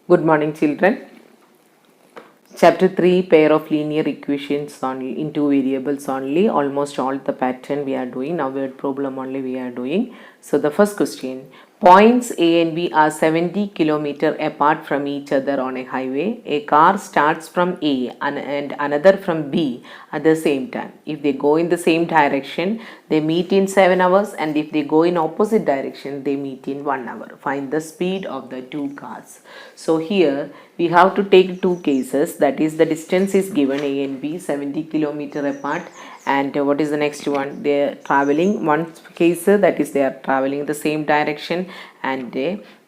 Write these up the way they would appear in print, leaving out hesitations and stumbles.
Good morning, children. Chapter 3, pair of linear equations only in two variables only. Almost all the pattern we are doing. Now word problem only we are doing. So the first question. Points A and B are 70 km apart from each other on a highway. A car starts from A and another from B at the same time. If they go in the same direction, they meet in 7 hours, and if they go in opposite direction, they meet in 1 hour. Find the speed of the two cars. So here we have to take two cases, that is the distance is given A and B 70 km apart, and what is the next one? They are traveling. One case that is they are traveling in the same direction, and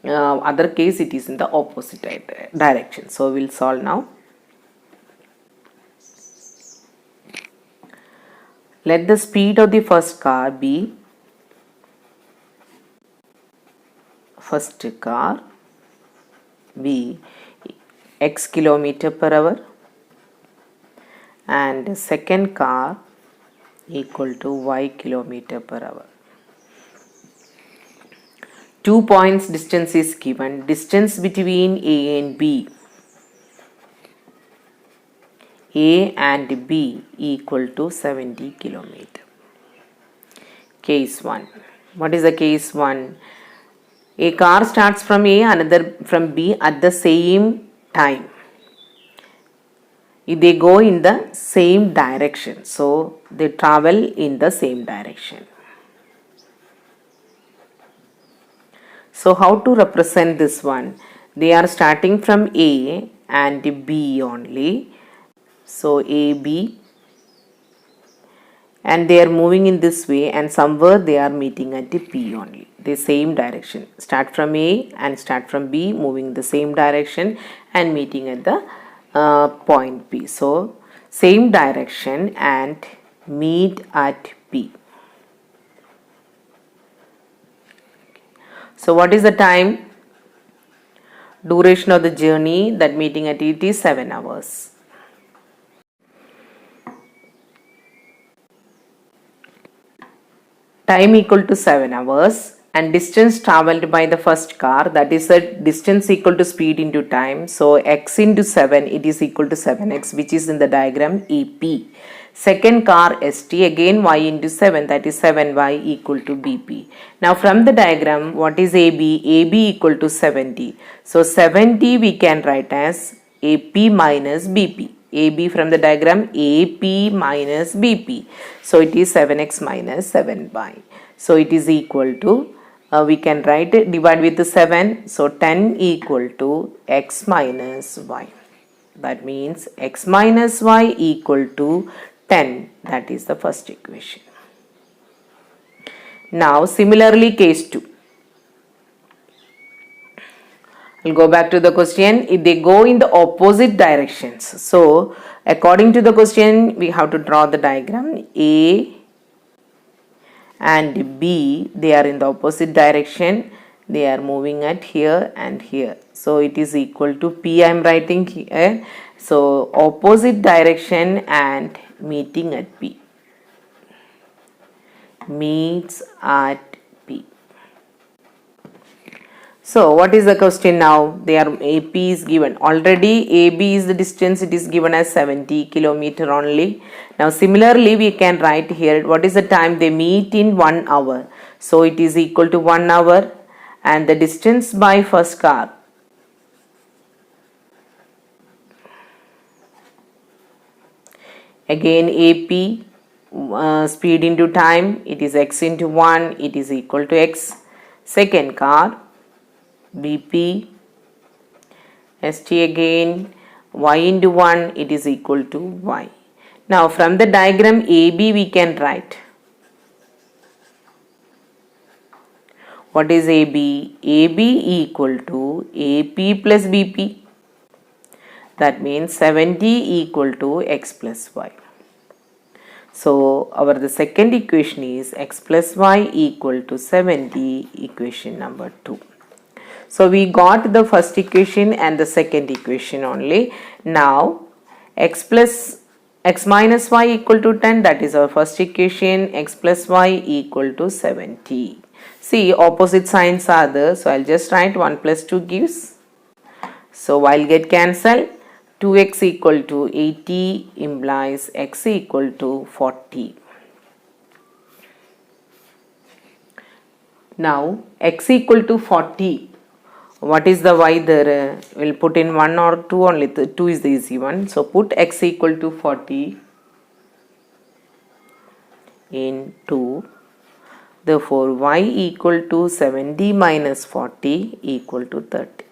other case it is in the opposite direction. So we'll solve now. Let the speed of the first car be x kilometer per hour, and second car equal to y kilometer per hour. 2 points distance is given. Distance between A and B equal to 70 kilometer. Case 1. What is the case 1? A car starts from A, another from B at the same time. They go in the same direction, so they travel in the same direction. So how to represent this one? They are starting from A and B only. So AB, and they are moving in this way, and somewhere they are meeting at P only. The same direction. Start from A and start from B, moving the same direction and meeting at the point P. So same direction and meet at P. So what is the time? Duration of the journey that meeting at it is 7 hours. Time equal to 7 hours, and distance traveled by the first car, that is a distance equal to speed into time. So x into 7, it is equal to 7x, which is in the diagram EP. Second car ST, again y into 7, that is 7y equal to BP. Now from the diagram, what is AB? AB equal to 70. So 70 we can write as AP minus BP. AB from the diagram, AP minus BP. So it is 7x minus 7y. So it is equal to, we can write it, divide with the 7. So 10 equal to x minus y. That means x minus y equal to 10. That is the first equation. Now similarly case 2. I'll go back to the question. If they go in the opposite directions, so according to the question we have to draw the diagram. A and B, they are in the opposite direction. They are moving at here and here. So it is equal to P I am writing here. So opposite direction and meeting at P. Meets at P. So what is the question now? AP is given. Already AB is the distance, it is given as 70 km only. Now similarly we can write here what is the time they meet in 1 hour. So it is equal to 1 hour, and the distance by first car. Again AP, speed into time, it is x into 1, it is equal to x. Second car BP, ST again, y into 1, it is equal to y. Now from the diagram AB we can write. What is AB? AB equal to AP plus BP. That means 70 equal to x plus y. So the second equation is x plus y equal to 70, equation number 2. So we got the first equation and the second equation only. Now x minus y equal to 10, that is our first equation. X plus y equal to 70. See, opposite signs are there, so I'll just write 1 plus 2 gives So while get cancel, 2x equal to 80 implies x equal to 40. Now x equal to 40. What is the y there? We'll put in 1 or 2 only. 2 is the easy one. So put x equal to 40 in 2. Therefore y equal to 70 minus 40 equal to 30.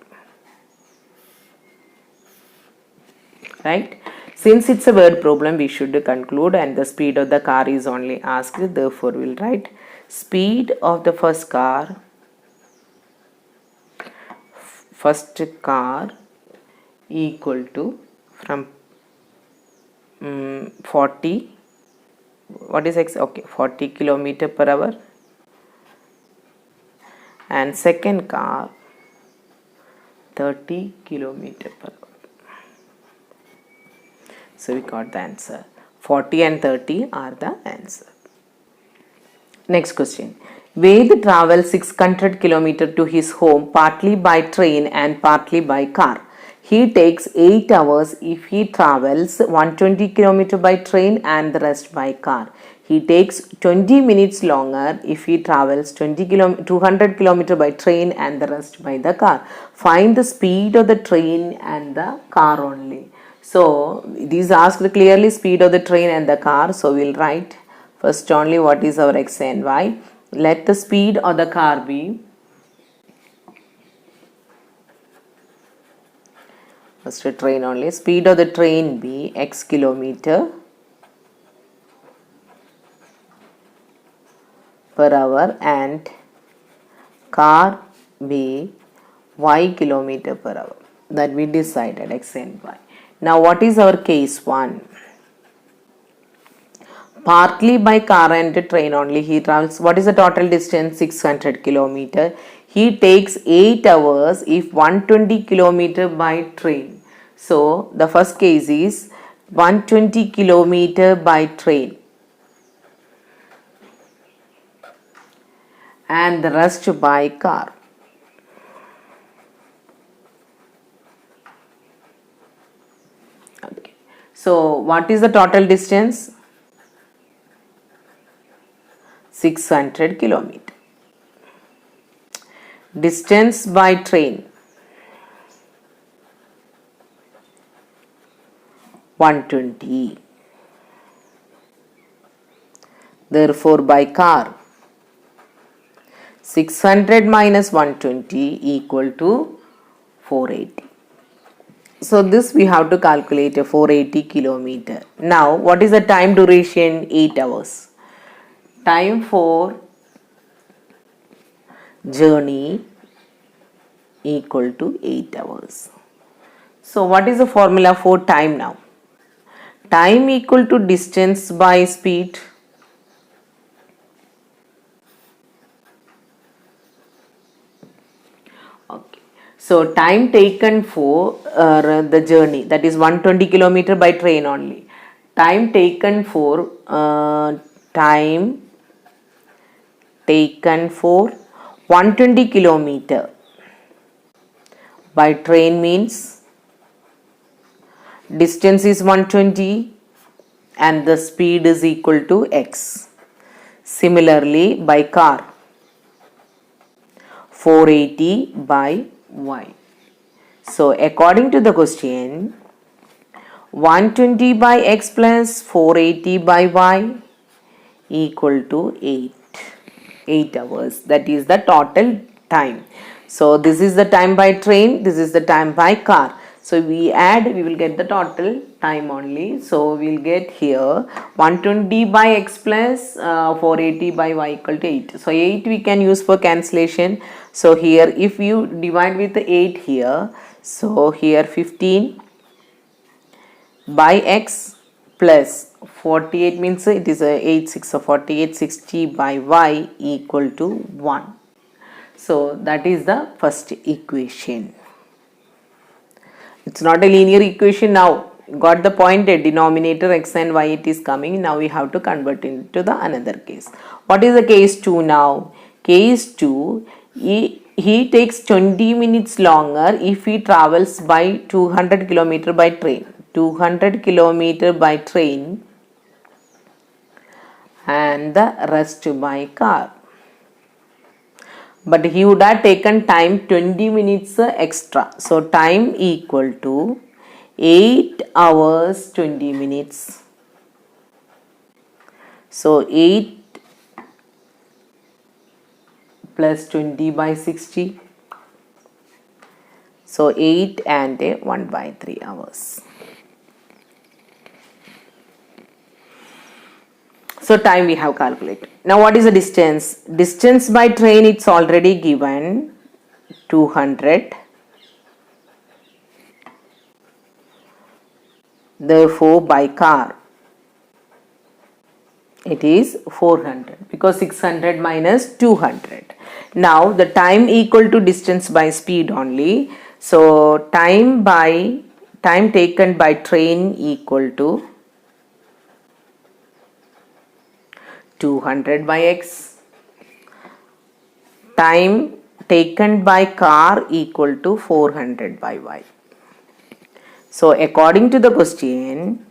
Right? Since it's a word problem, we should conclude, and the speed of the car is only asked. Therefore we'll write speed of the first car equal to from 40, what is x? Okay, 40 kilometer per hour, and second car 30 kilometer per hour. So we got the answer. 40 and 30 are the answer. Next question. Ved travels 600 km to his home partly by train and partly by car. He takes 8 hours if he travels 120 km by train and the rest by car. He takes 20 minutes longer if he travels 200 km by train and the rest by the car. Find the speed of the train and the car only. So these asked clearly speed of the train and the car. So we'll write first only what is our x and y. Let the speed of the car be, first train only, speed of the train be x kilometer per hour and car be y kilometer per hour. That we decided x and y. Now what is our case 1? Partly by car and train only he travels. What is the total distance? 600 km. He takes 8 hours if 120 km by train. So the first case is 120 km by train and the rest by car. Okay. So what is the total distance? 600 km. Distance by train 120. Therefore by car 600 minus 120 equal to 480. So this we have to calculate a 480 kilometer. Now what is the time duration? 8 hours. Time for journey equal to 8 hours. So what is the formula for time now? Time equal to distance by speed. Okay. So time taken for the journey, that is 120 km by train only. Time taken for 120 km by train means distance is 120 and the speed is equal to x. Similarly by car 480 by y. So according to the question, 120 by x plus 480 by y equal to 8 hours. That is the total time. So this is the time by train, this is the time by car. So we add, we will get the total time only. So we will get here 120 by x plus 480 by y equal to 8. So 8 we can use for cancellation. So here if you divide with the 8 here, so here 15 by x plus 48 means it is a 8 6 so 48 60 by y equal to 1. So that is the first equation. It's not a linear equation now. Got the point, a denominator x and y it is coming. Now we have to convert into the another case. What is the case 2 now? Case 2, he takes 20 minutes longer if he travels by 200 kilometer by train. 200 kilometer by train and the rest by car. But he would have taken time 20 minutes extra. So time equal to 8 hours 20 minutes. So 8 plus 20 by 60. So 8 and 1 by 3 hours. So time we have calculated. Now what is the distance? Distance by train it's already given 200. Therefore by car it is 400 because 600 minus 200. Now the time equal to distance by speed only. So time taken by train equal to 200 by x. Time taken by car equal to 400 by y. So according to the question,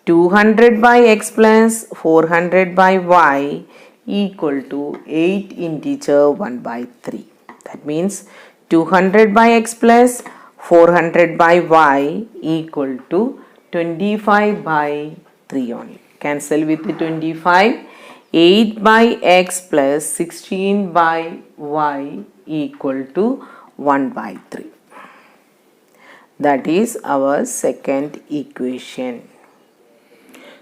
200 by x plus 400 by y equal to 8 integer 1 by 3. That means 200 by x plus 400 by y equal to 25 by 3 only. Cancel with the 25. 8 by x plus 16 by y equal to 1 by 3. That is our second equation.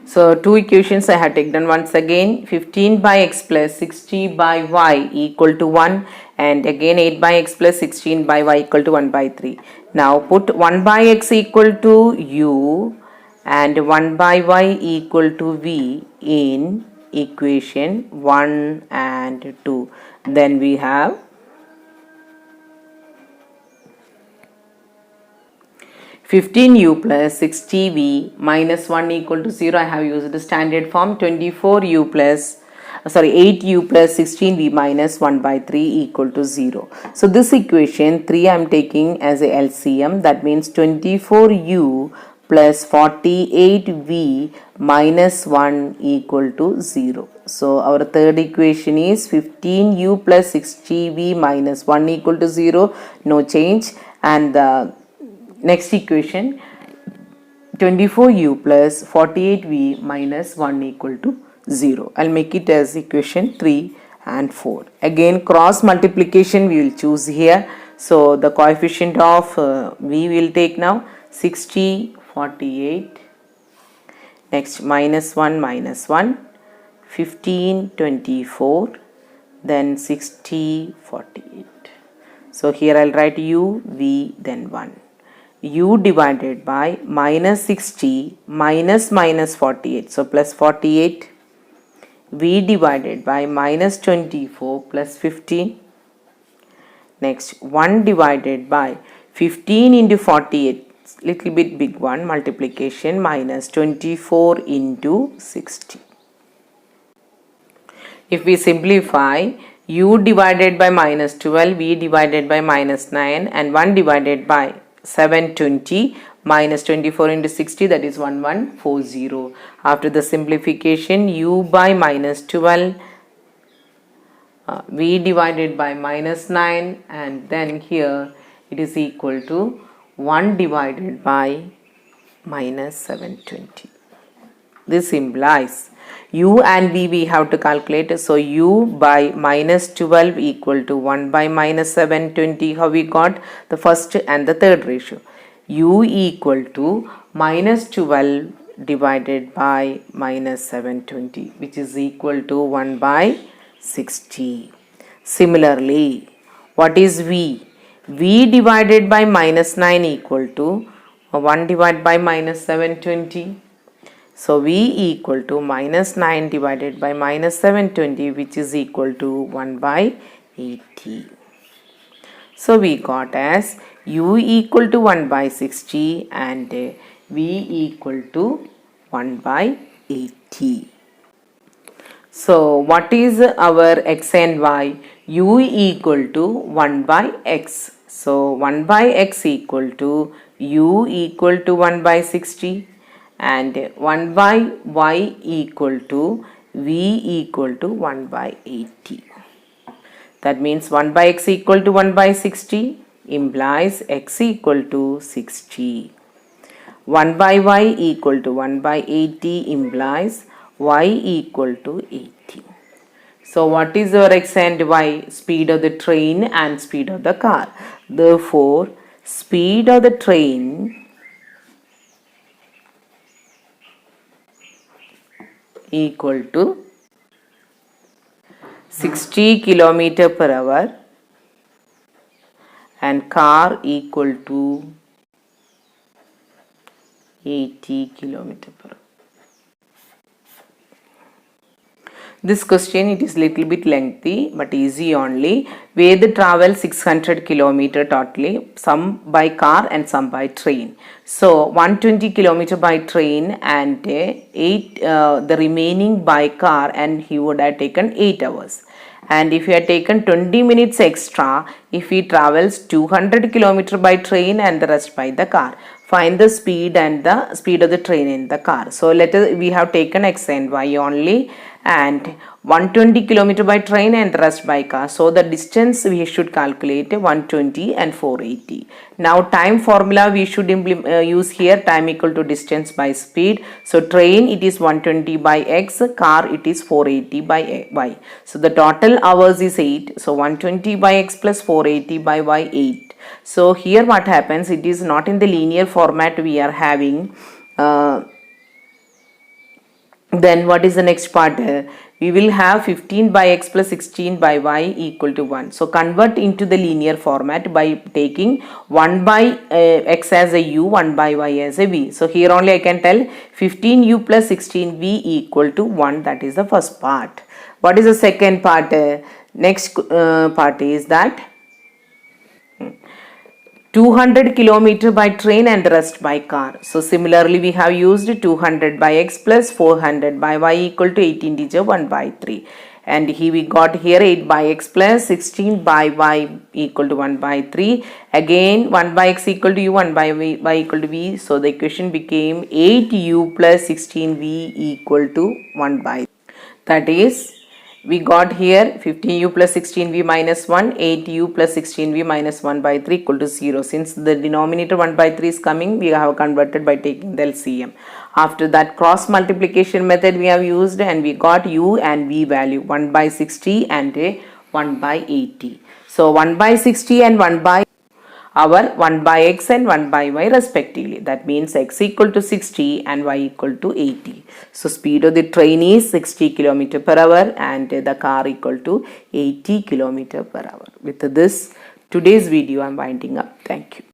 So two equations I have taken once again. 15 by x plus 60 by y equal to 1 and again 8 by x plus 16 by y equal to 1 by 3. Now put 1 by x equal to u and 1 by y equal to v in equation 1 and 2. Then we have 15u plus 60v minus 1 equal to 0. I have used the standard form. 8u plus 16v minus 1 by 3 equal to 0. So this equation 3 I am taking as a LCM. That means 24u plus 48v minus 1 equal to 0. So our third equation is 15u plus 60v minus 1 equal to 0. No change. And the next equation 24u plus 48v minus 1 equal to 0. I'll make it as equation 3 and 4. Again cross multiplication we will choose here. So the coefficient of v will take now 60, 48. Next minus 1, 15, 24. Then 60, 48. So here I'll write u, v, then 1. U divided by minus 60 minus 48. So plus 48. V divided by minus 24 plus 15. Next 1 divided by 15 into 48. Little bit big one. Multiplication minus 24 into 60. If we simplify, u divided by minus 12, v divided by minus 9 and 1 divided by 720 minus 24 into 60, that is 1140. After the simplification, u by minus 12, v divided by minus 9 and then here it is equal to 1 divided by minus 720. This implies u and v we have to calculate. So u by minus 12 equal to 1 by minus 720. How we got the first and the third ratio? U equal to minus 12 divided by minus 720, which is equal to 1 by 60. Similarly, what is v? V divided by minus 9 equal to 1 divided by minus 720. So v equal to minus 9 divided by minus 720, which is equal to 1 by 80. So we got as u equal to 1 by 60 and v equal to 1 by 80. So what is our x and y? U equal to 1 by x. So 1 by x equal to u equal to 1 by 60 and 1 by y equal to v equal to 1 by 80. That means 1 by x equal to 1 by 60 implies x equal to 60. 1 by y equal to 1 by 80 implies y equal to 80. So what is our x and y? Speed of the train and speed of the car. Therefore, speed of the train equal to 60 kilometer per hour and car equal to 80 kilometer per hour. This question, it is little bit lengthy but easy only. Ved travel 600 kilometer totally, some by car and some by train. So 120 kilometer by train and the remaining by car, and he would have taken 8 hours. And if he had taken 20 minutes extra, if he travels 200 kilometer by train and the rest by the car, find the speed and the speed of the train in the car. So we have taken x and y only, and 120 kilometer by train and the rest by car. So the distance we should calculate 120 and 480. Now time formula we should use here, time equal to distance by speed. So train it is 120 by x, car it is 480 by y. So the total hours is 8. So 120 by x plus 480 by y 8. So here what happens, it is not in the linear format we are having. Then what is the next part? We will have 15 by x plus 16 by y equal to 1. So convert into the linear format by taking 1 by x as a u, 1 by y as a v. So here only I can tell 15u plus 16v equal to 1. That is the first part. What is the second part? Next part is that 200 kilometer by train and the rest by car. So similarly we have used 200 by x plus 400 by y equal to 8 integer 1 by 3. And here we got here 8 by x plus 16 by y equal to 1 by 3. Again 1 by x equal to u, 1 by y equal to v. So the equation became 8u plus 16v equal to 1 by 3. That is, we got here 15u plus 16v minus 1, 8u plus 16v minus 1 by 3 equal to 0. Since the denominator 1 by 3 is coming, we have converted by taking the LCM. After that, cross multiplication method we have used, and we got u and v value 1 by 60 and 1 by 80. So 1 by 60 and 1 by our 1 by x and 1 by y respectively. That means x equal to 60 and y equal to 80. So speed of the train is 60 km per hour and the car equal to 80 km per hour. With this, today's video I am winding up. Thank you.